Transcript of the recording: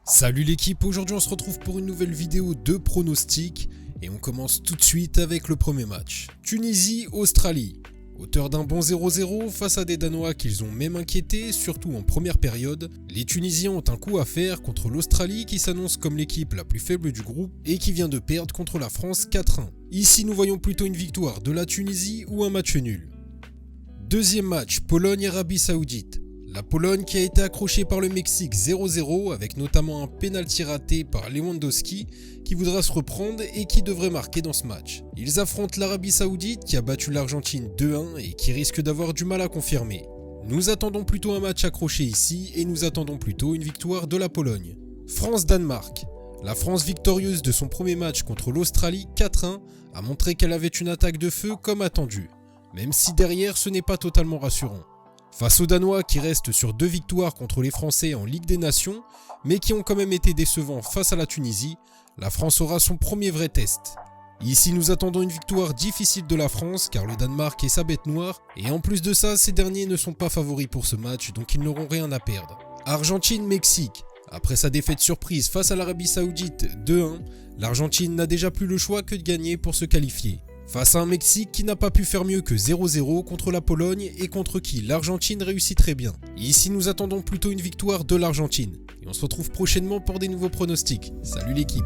Salut l'équipe, aujourd'hui on se retrouve pour une nouvelle vidéo de pronostics et on commence tout de suite avec le premier match. Tunisie-Australie. Auteur d'un bon 0-0 face à des Danois qu'ils ont même inquiétés, surtout en première période, les Tunisiens ont un coup à faire contre l'Australie qui s'annonce comme l'équipe la plus faible du groupe et qui vient de perdre contre la France 4-1. Ici nous voyons plutôt une victoire de la Tunisie ou un match nul. Deuxième match, Pologne-Arabie Saoudite. La Pologne qui a été accrochée par le Mexique 0-0 avec notamment un pénalty raté par Lewandowski qui voudra se reprendre et qui devrait marquer dans ce match. Ils affrontent l'Arabie Saoudite qui a battu l'Argentine 2-1 et qui risque d'avoir du mal à confirmer. Nous attendons plutôt un match accroché ici et nous attendons plutôt une victoire de la Pologne. France-Danemark. La France victorieuse de son premier match contre l'Australie 4-1 a montré qu'elle avait une attaque de feu comme attendu, même si derrière ce n'est pas totalement rassurant. Face aux Danois qui restent sur 2 victoires contre les Français en Ligue des Nations, mais qui ont quand même été décevants face à la Tunisie, la France aura son premier vrai test. Ici nous attendons une victoire difficile de la France car le Danemark est sa bête noire et en plus de ça ces derniers ne sont pas favoris pour ce match donc ils n'auront rien à perdre. Argentine-Mexique. Après sa défaite surprise face à l'Arabie Saoudite 2-1, l'Argentine n'a déjà plus le choix que de gagner pour se qualifier. Face à un Mexique qui n'a pas pu faire mieux que 0-0 contre la Pologne et contre qui l'Argentine réussit très bien. Ici nous attendons plutôt une victoire de l'Argentine. Et on se retrouve prochainement pour des nouveaux pronostics. Salut l'équipe!